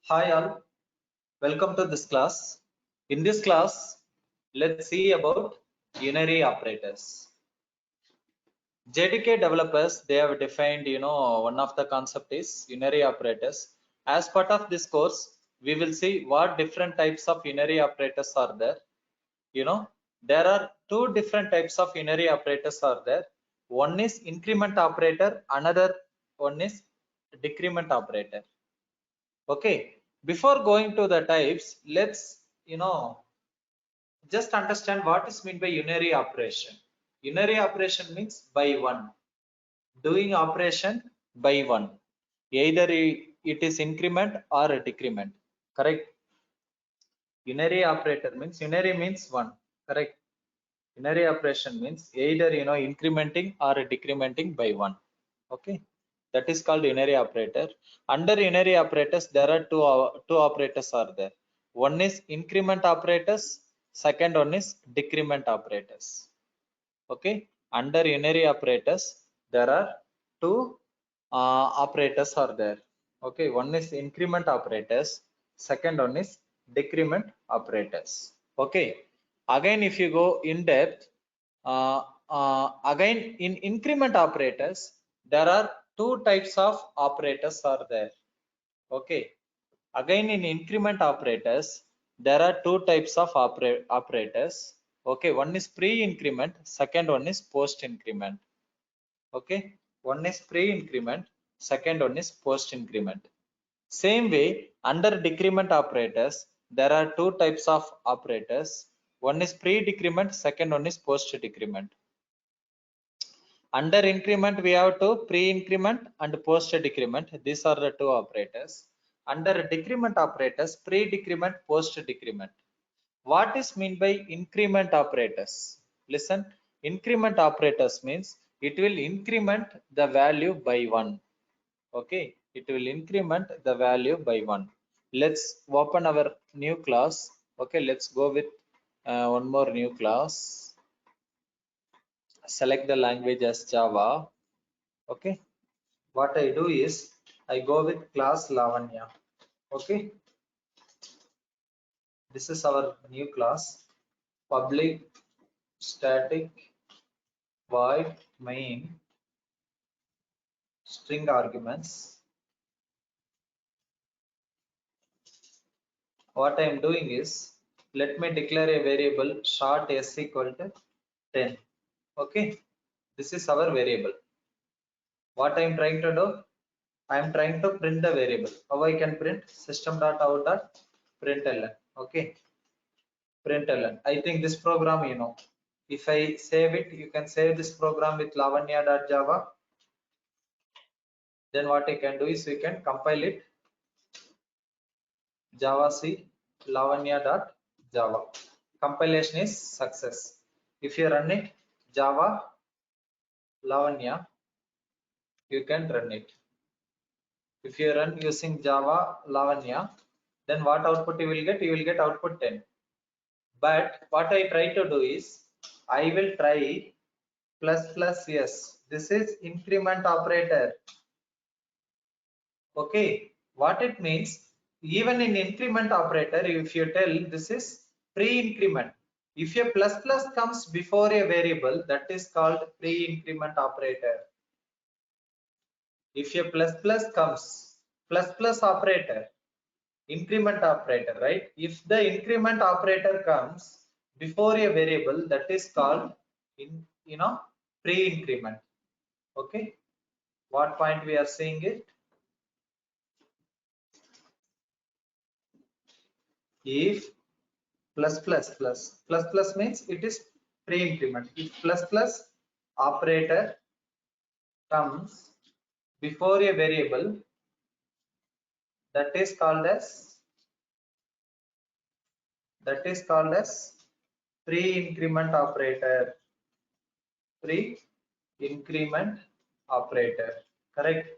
Hi all, welcome to this class. In this class, let's see about unary operators. JDK developers, they have defined, one of the concept is unary operators. As part of this course, we will see what different types of unary operators are there. There are two different types of unary operators are there. One is increment operator, another one is decrement operator. Okay, before going to the types, let's just understand what is meant by unary operation. Unary operation means by one, doing operation by one, either it is increment or a decrement. Correct. Unary operator means unary means one. Correct. Unary operation means either incrementing or decrementing by one. Okay, that is called unary operator. Under unary operators, there are two operators are there. One is increment operators, second one is decrement operators. Okay, under unary operators there are two operators are there. Okay, one is increment operators, second one is decrement operators. Okay, again if you go in depth, again in increment operators there are two types of operators are there. Okay, again in increment operators there are two types of operators. Okay, one is pre-increment, second one is post-increment. Okay, one is pre-increment, second one is post-increment. Same way, under decrement operators there are two types of operators. One is pre-decrement, second one is post-decrement. Under increment we have to pre-increment and post-decrement. These are the two operators. Under decrement operators, pre-decrement, post-decrement. What is mean by increment operators? Listen, increment operators means it will increment the value by one. Okay, it will increment the value by one. Let's open our new class. Okay, let's go with one more new class. Select the language as Java. Okay, what I do is I go with class Lavanya. Okay, this is our new class. Public static void main string arguments. What I am doing is, let me declare a variable short s equal to 10. Okay, this is our variable. What I am trying to do, I am trying to print the variable. How I can print? System.out.println. Okay, println. I think this program, if I save it, you can save this program with lavanya.java. Then what I can do is we can compile it. Java C lavanya.java. Compilation is success. If you run it, Java Lavanya, you can run it. If you run using Java Lavanya, then what output you will get? You will get output 10. But what I try to do is I will try plus plus yes. This is increment operator. Okay, what it means, even in increment operator, if you tell this is pre-increment, if a plus plus comes before a variable, that is called pre-increment operator. If a plus plus comes, plus plus operator, increment operator, right? If the increment operator comes before a variable, that is called pre-increment. Okay, what point we are seeing it? If plus means it is pre-increment. If plus plus operator comes before a variable, that is called as pre-increment operator. Pre-increment operator, correct?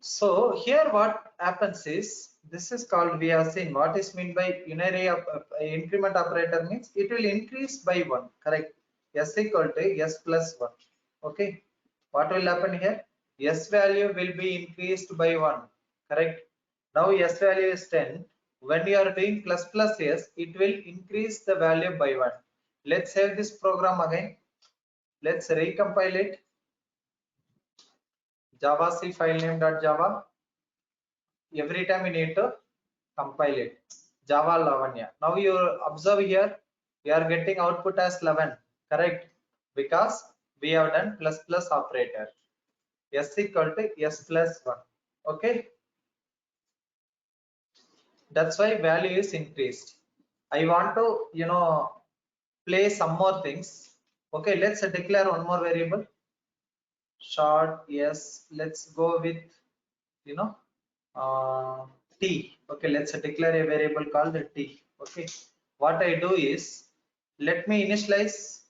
So here what happens is, this is called, we have seen what is meant by unary increment operator means it will increase by 1, correct? S equal to s plus 1. Okay, what will happen here? S value will be increased by 1, correct? Now s value is 10. When you are doing plus plus s, it will increase the value by 1. Let's save this program again. Let's recompile it. Java C file name.java. Every time you need to compile it. Java Lavanya. Now you observe here, we are getting output as 11, correct? Because we have done plus plus operator. S equal to s plus 1. Okay, that's why value is increased. I want to play some more things. Okay, let's declare one more variable. Short yes, let's go with you know uh, t. Okay, let's declare a variable called t. Okay, what I do is, let me initialize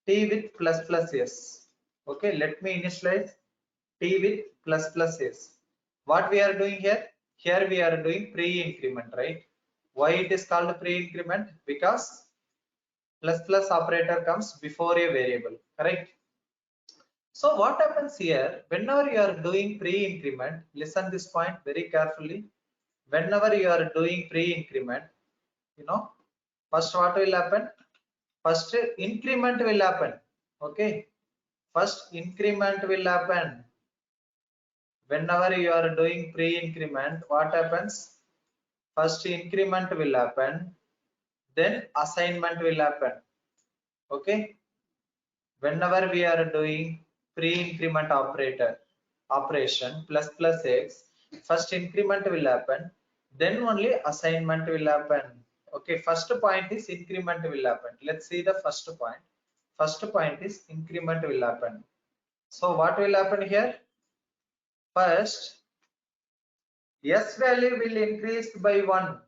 t with plus plus s. Okay, let me initialize t with plus plus s. What we are doing here? Here we are doing pre-increment, right? Why it is called pre-increment? Because plus plus operator comes before a variable, correct? So what happens here, whenever you are doing pre-increment, listen this point very carefully. Whenever you are doing pre-increment, first what will happen? First increment will happen. Okay, first increment will happen. Whenever you are doing pre-increment, what happens? First increment will happen, then assignment will happen. Okay, whenever we are doing pre-increment operation plus plus x, first increment will happen, then only assignment will happen. Okay, first point is increment will happen. Let's see the first point. First point is increment will happen. So what will happen here? First, s value will increase by 1.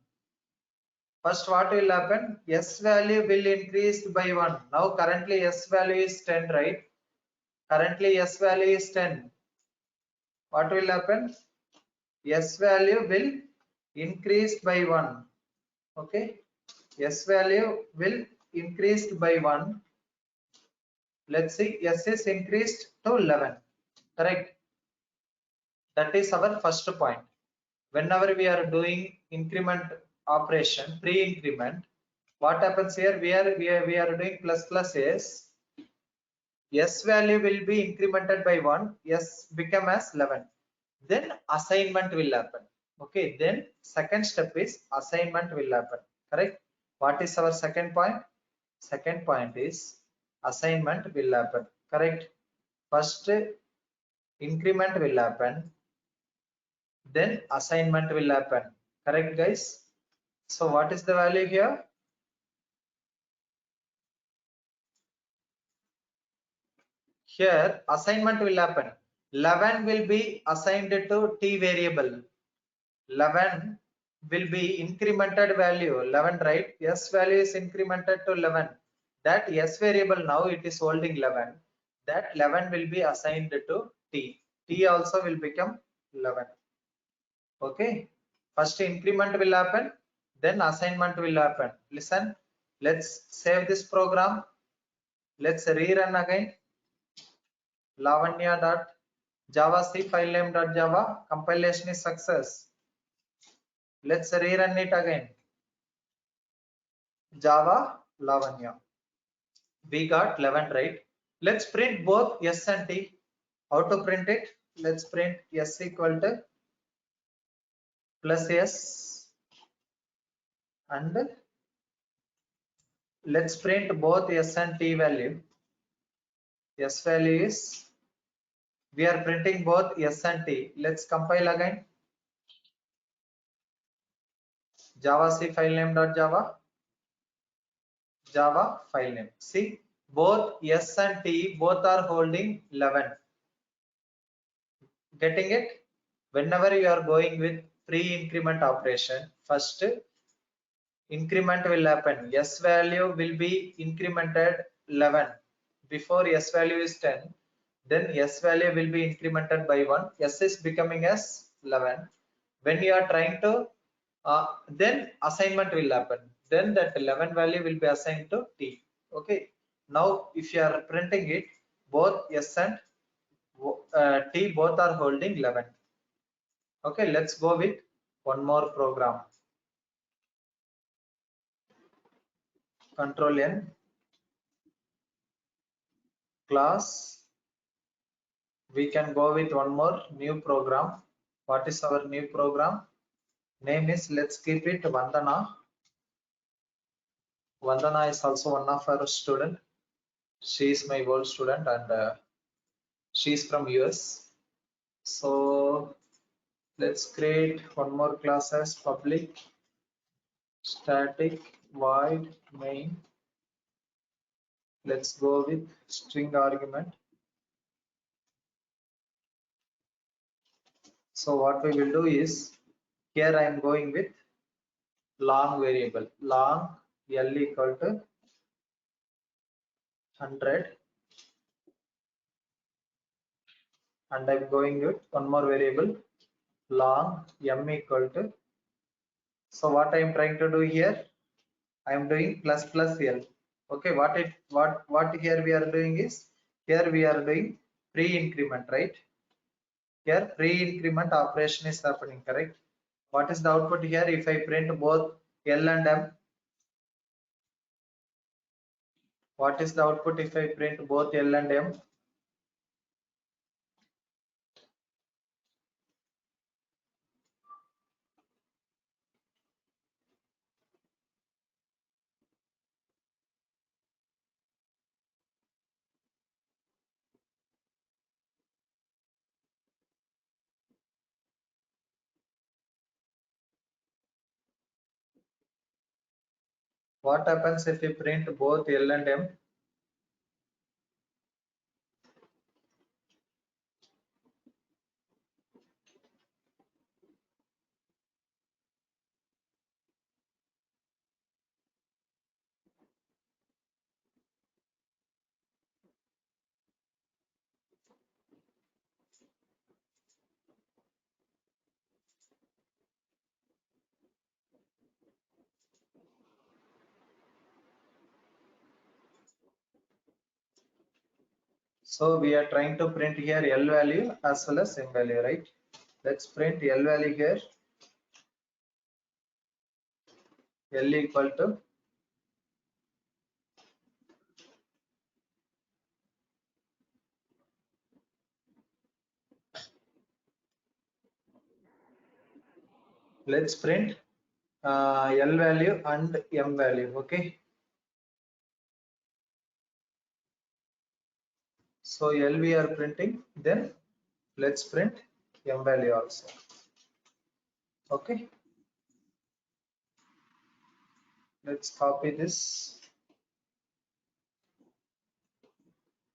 First what will happen? S value will increase by 1. Now currently s value is 10, right? Currently s value is 10. What will happen? S value will increase by 1. Okay, s value will increase by 1. Let's see, s is increased to 11, correct? That is our first point. Whenever we are doing increment operation, pre-increment, what happens here? We are doing plus plus s value will be incremented by 1, s become as 11, then assignment will happen. Okay, then second step is assignment will happen, correct? What is our second point? Second point is assignment will happen, correct? First increment will happen, then assignment will happen, correct guys? So what is the value here? Here assignment will happen. 11 will be assigned to t variable. 11 will be incremented value 11, right? S value is incremented to 11. That s variable now it is holding 11. That 11 will be assigned to t. T also will become 11. Okay, first increment will happen, then assignment will happen. Listen, let's save this program. Let's rerun again. Lavanya.java c file name.java. Compilation is success. Let's rerun it again. Java Lavanya. We got 11, right? Let's print both s and t. How to print it? Let's print s equal to plus s, and let's print both s and t value. S value is, we are printing both s and t. Let's compile again. Java c file name.java. Java file name. See, both s and t both are holding 11. Getting it? Whenever you are going with pre-increment operation, first increment will happen. S value will be incremented 11. Before s value is 10, then s value will be incremented by 1. S is becoming as 11. When you are trying to then assignment will happen, then that 11 value will be assigned to t. Okay, now if you are printing it, both s and t both are holding 11. Okay, let's go with one more program. Control N, class. We can go with one more new program. What is our new program? Name is, let's keep it Vandana. Vandana is also one of our student. She is my old student and she is from US. So let's create one more class as public static void main. Let's go with string argument. So what we will do is, here I am going with long variable, long L equal to 100, and I'm going with one more variable, long M equal to. So what I am trying to do here, I am doing plus plus L. Okay, what here we are doing is, here we are doing pre-increment, right? Here pre-increment operation is happening, correct? What is the output here if I print both L and M? What is the output if I print both L and M? What happens if we print both L and M? So we are trying to print here L value as well as M value, right? Let's print L value here. L equal to let's print L value and M value. Okay, so L we are printing, then let's print M value also. Okay, let's copy this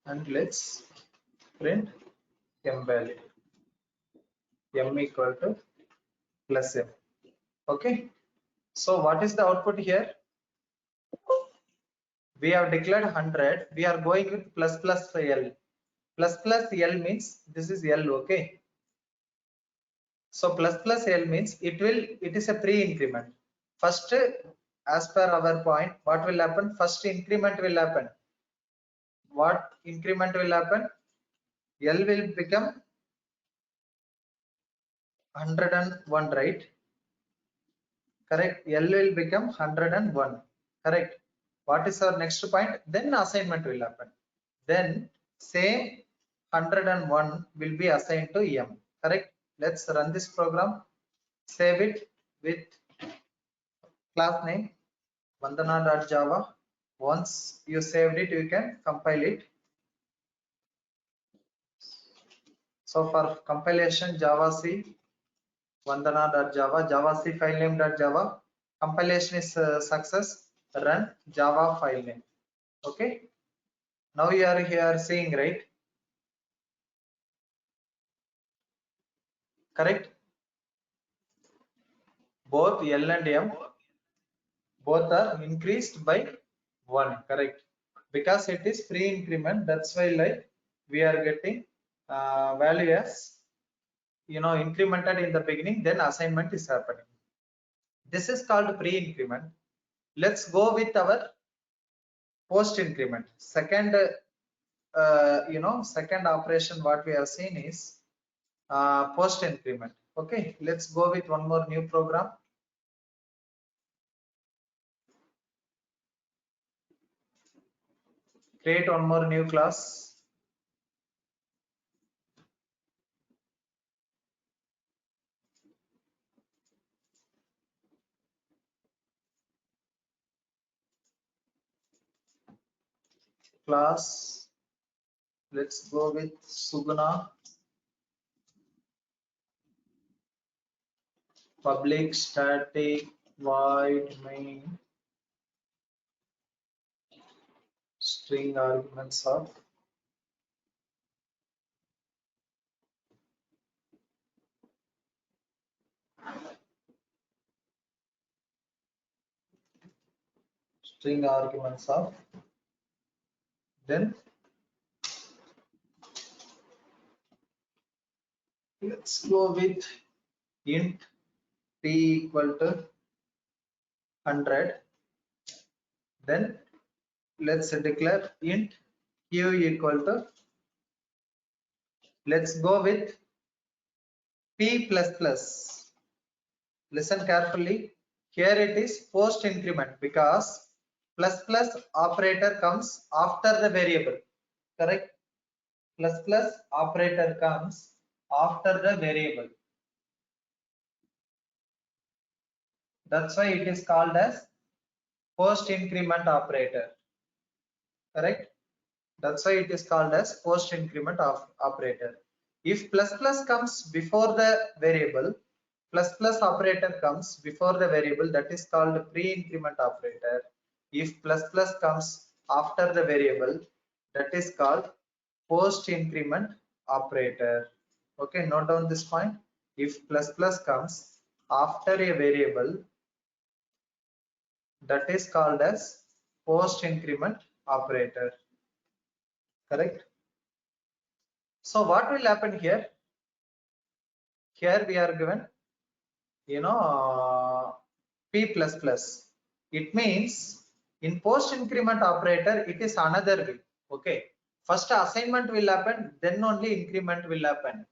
and let's print M value. M equal to plus M. Okay, so what is the output here? We have declared 100. We are going with plus plus L. Plus plus L means this is L. Okay, so plus plus L means it is a pre-increment. First, as per our point, what will happen? First increment will happen. What increment will happen? L will become 101, right? Correct. L will become 101. Correct. What is our next point? Then assignment will happen. Then same 101 will be assigned to M. Correct. Let's run this program. Save it with class name vandana.java. Once you saved it, you can compile it. So for compilation, Java C vandana.java, Java C file name.java. Compilation is success. Run Java file name. Okay. Now you are here seeing, right? Correct. Both L and M both are increased by 1. Correct. Because it is pre-increment, that's why like we are getting value as incremented in the beginning, then assignment is happening. This is called pre-increment. Let's go with our post increment. Second second operation what we have seen is post increment. Okay, let's go with one more new program. Create one more new class. Class, let's go with Suguna. Public static void main string arguments of then let's go with int p equal to 100. Then let's declare int q equal to, let's go with p plus plus. Listen carefully. Here it is post increment because plus plus operator comes after the variable. Correct? Plus plus operator comes after the variable. That's why it is called as post increment operator. Correct? That's why it is called as post increment of operator. If plus plus comes before the variable, plus plus operator comes before the variable, that is called pre-increment operator. If plus plus comes after the variable, that is called post increment operator. Okay, note down this point. If plus plus comes after a variable, that is called as post increment operator. Correct? So what will happen here? Here we are given, p plus plus. It means in post increment operator, it is another way. Okay. First assignment will happen, then only increment will happen.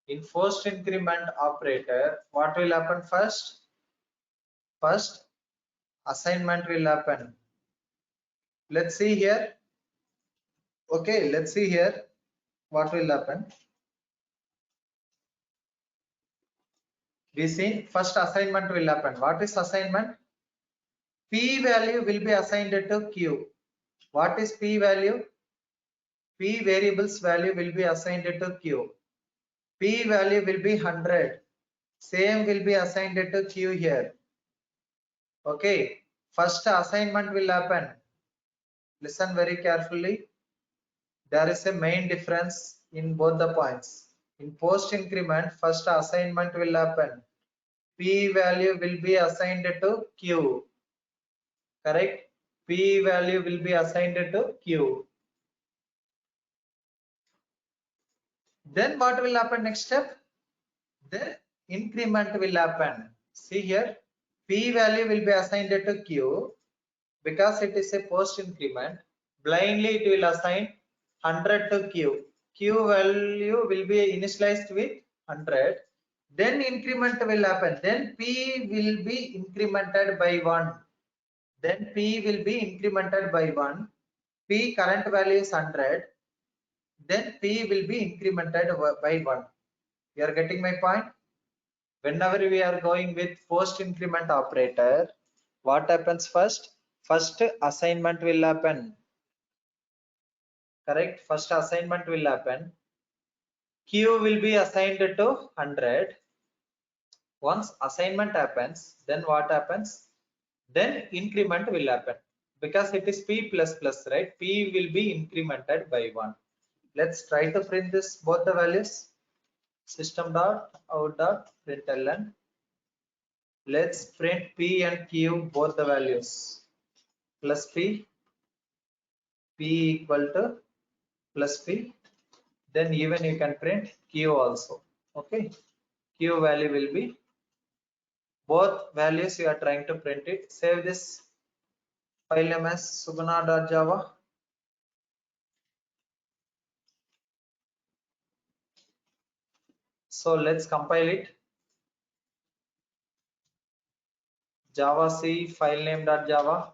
In post increment operator, what will happen first? First assignment will happen. Let's see here. Okay, let's see here what will happen. We see first assignment will happen. What is assignment? P value will be assigned to Q. What is P value? P variables value will be assigned to Q. P value will be 100. Same will be assigned to Q here. Okay. First assignment will happen. Listen very carefully. There is a main difference in both the points. In post increment, first assignment will happen. P value will be assigned to Q. Correct? P value will be assigned to Q. Then what will happen next step? Then increment will happen. See here, P value will be assigned to Q because it is a post increment. Blindly it will assign 100 to Q. Q value will be initialized with 100. Then increment will happen. Then P will be incremented by 1. Then P will be incremented by 1. P current value is 100. Then P will be incremented by 1. You are getting my point? Whenever we are going with post increment operator, what happens first? First assignment will happen. Correct? First assignment will happen. Q will be assigned to 100. Once assignment happens, then what happens? Then increment will happen. Because it is P plus plus, right? P will be incremented by 1. Let's try to print this both the values. System.out.println. Let's print P and Q both the values. Plus P equal to plus P. Then even you can print Q also. Okay. Q value will be both values you are trying to print it. Save this file name as suguna.java. So let's compile it. Java C file name.java.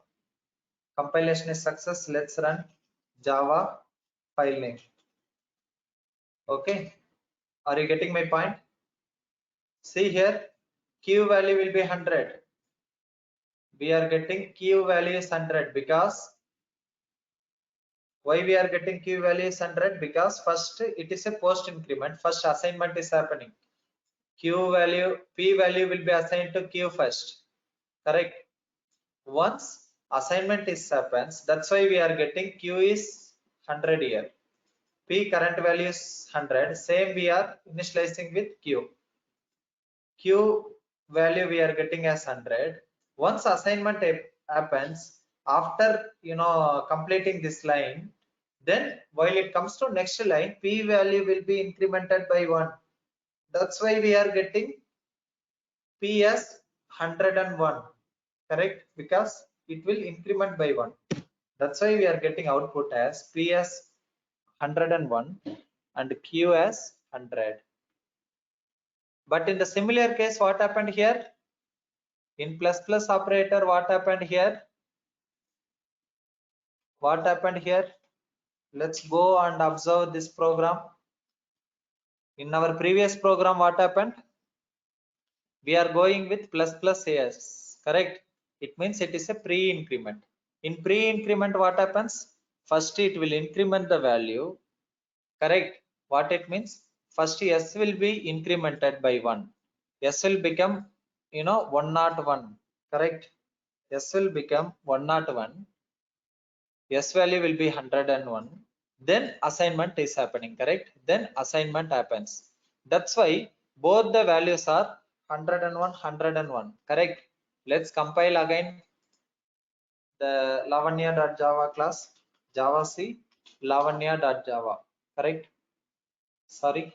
Compilation is success. Let's run Java file name. Okay. Are you getting my point? See here, Q value will be 100. We are getting Q value is 100 because why we are getting Q value is 100? Because first it is a post increment. First assignment is happening. Q value, P value will be assigned to Q first. Correct. Once assignment is happens, that's why we are getting Q is 100 here. P current value is 100. Same we are initializing with Q. Q value we are getting as 100. Once assignment happens, after completing this line, then while it comes to next line, P value will be incremented by 1. That's why we are getting P as 101. Correct? Because it will increment by 1. That's why we are getting output as P as 101 and Q as 100. But in the similar case, what happened here? In plus plus operator, what happened here? What happened here? Let's go and observe this program. In our previous program, what happened? We are going with plus plus as, correct? It means it is a pre-increment. In pre-increment, what happens? First, it will increment the value, correct? What it means? First, S will be incremented by 1. S will become, 101, correct? S will become 101. S value will be 101. Then assignment is happening, correct? Then assignment happens. That's why both the values are 101, 101, correct? Let's compile again the lavanya.java class, Java C, lavanya.java, correct? Sorry,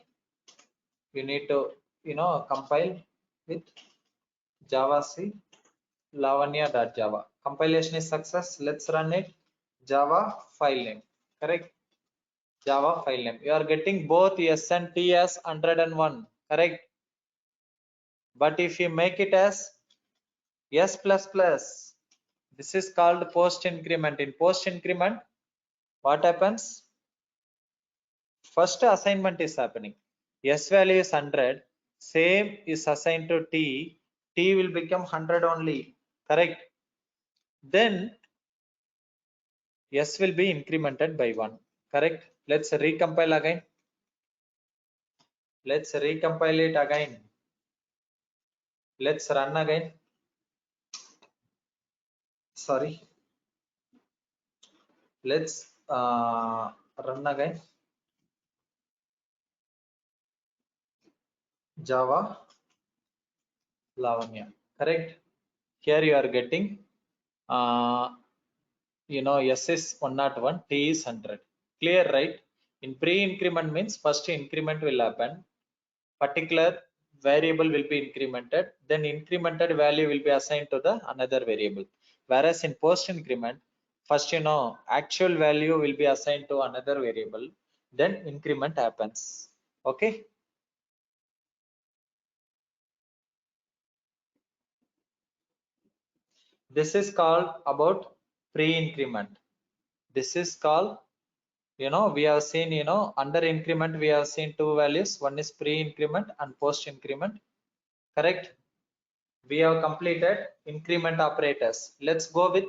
you need to, compile with Java C, lavanya.java. Compilation is success. Let's run it. Java file name, correct? Java file name. You are getting both S and T as 101, correct? But if you make it as S plus plus, this is called post increment. In post increment, what happens? First assignment is happening. S value is 100. Same is assigned to T. T will become 100 only, correct? Then S will be incremented by 1, correct? Let's recompile again. Let's recompile it again. Let's run again. Sorry. Let's run again. Java Lavanya, correct? Here you are getting S is 101, T is 100. Clear, right? In pre-increment means first increment will happen, particular variable will be incremented, then incremented value will be assigned to the another variable. Whereas in post increment, first actual value will be assigned to another variable, then increment happens. Okay. This is called about pre-increment. This is called, we have seen, under increment, we have seen two values. One is pre-increment and post-increment, correct? We have completed increment operators. Let's go with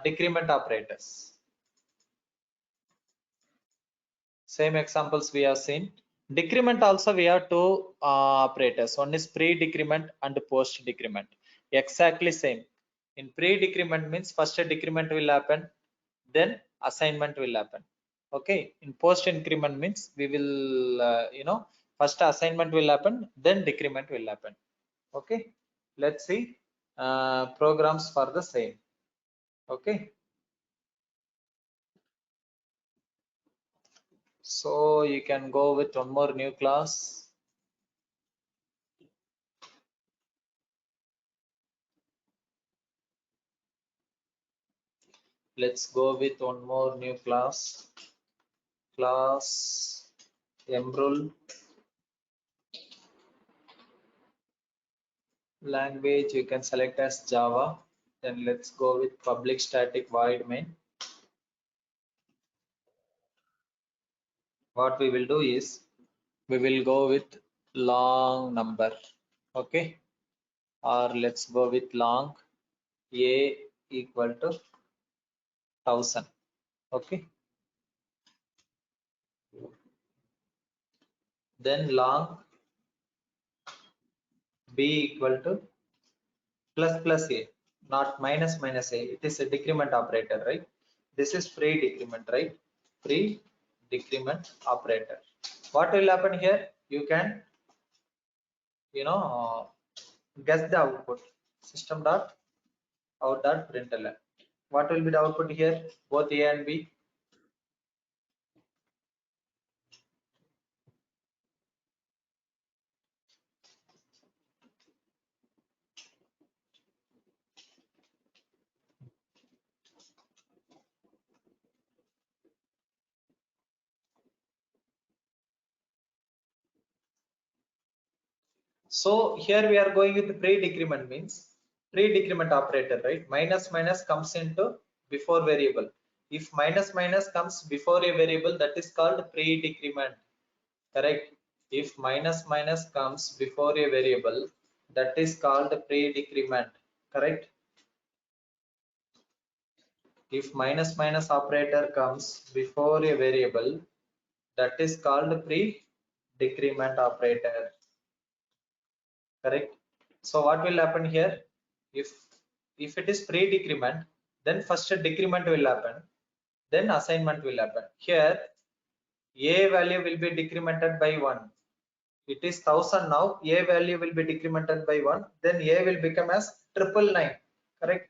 decrement operators. Same examples we have seen. Decrement also we have two operators. One is pre-decrement and post-decrement. Exactly same. In pre-decrement means first a decrement will happen, then assignment will happen. Okay. In post-increment means we will, first assignment will happen, then decrement will happen. Okay. Let's see programs for the same. Okay. So you can go with one more new class. Let's go with one more new class. Class Emrul. Language you can select as Java. Then let's go with public static void main. What we will do is we will go with long number, okay, or let's go with long a equal to 1000, okay. Then long b equal to plus a, not minus a. It is a decrement operator, right? This is pre-decrement, right? Pre-decrement operator. What will happen here? You can, guess the output. System dot out dot println. What will be the output here? Both a and b. So here we are going with the pre-decrement, means pre-decrement operator, right? Minus comes into before variable. If minus comes before a variable, that is called pre-decrement, correct? If minus comes before a variable, that is called pre-decrement, correct? If minus operator comes before a variable, that is called pre-decrement operator, correct? So what will happen here? If it is pre-decrement, then first a decrement will happen, then assignment will happen. Here a value will be decremented by 1. It is 1000 now. A value will be decremented by 1, then a will become as 999, correct?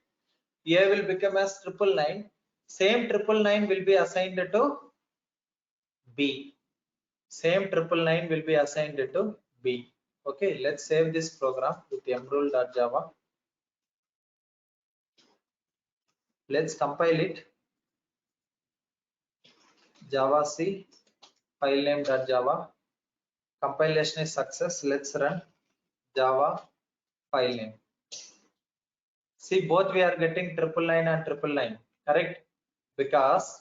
A will become as 999. Same 999 will be assigned to b. Same 999 will be assigned to b. Okay, let's save this program with mrule.java. Let's compile it. Java C file name.java. Compilation is success. Let's run Java file name. See, both we are getting 999 and 999, correct? Because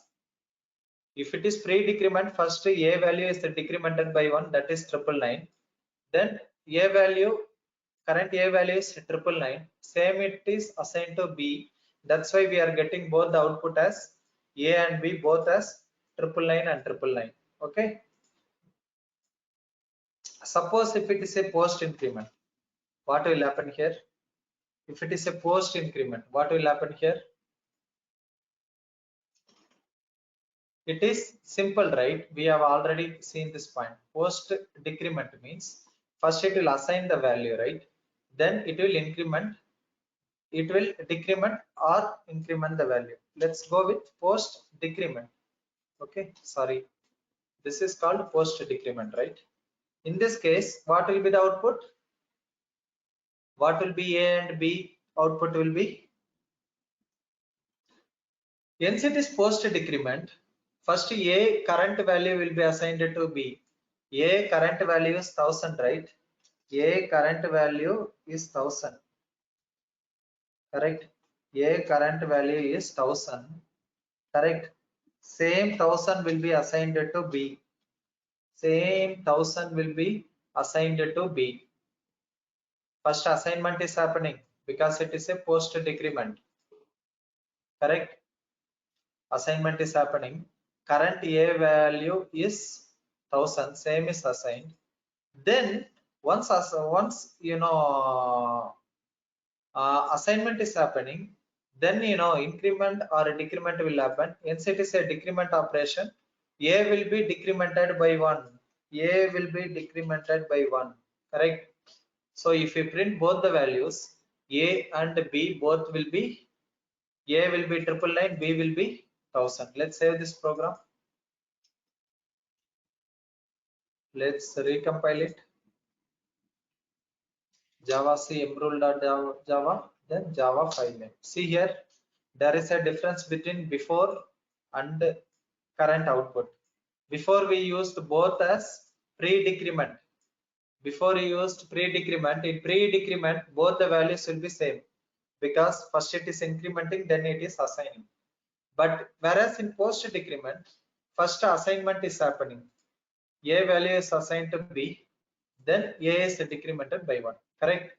if it is pre-decrement, first a value is decremented by 1, that is 999. Then a value, current a value is 999. Same it is assigned to b. That's why we are getting both the output as a and b, both as 999 and 999. Okay. Suppose if it is a post increment, what will happen here? If it is a post increment, what will happen here? It is simple, right? We have already seen this point. Post decrement means first it will assign the value, right? Then it will increment, it will decrement or increment the value. Let's go with post decrement. Okay, sorry. This is called post decrement, right? In this case, what will be the output? What will be A and B? Output will be, since it is post decrement, first A current value will be assigned to B. A current value is 1000, right? A current value is 1000, correct? A current value is 1000, correct? Same 1000 will be assigned to B. Same 1000 will be assigned to B. First assignment is happening because it is a post decrement, correct? Assignment is happening. Current A value is 1000, same is assigned. Then once assignment is happening, then increment or decrement will happen. Hence it is a decrement operation. A will be decremented by 1. A will be decremented by 1, correct? So if we print both the values, A and B both will be, A will be 999, B will be 1000. Let's save this program. Let's recompile it. Java C mrule.java, then Java file name. See here, there is a difference between before and current output. Before we used both as pre-decrement. Before you used pre-decrement. In pre-decrement, both the values will be same because first it is incrementing, then it is assigning. But whereas in post-decrement, first assignment is happening. A value is assigned to B, then A is decremented by 1. Correct?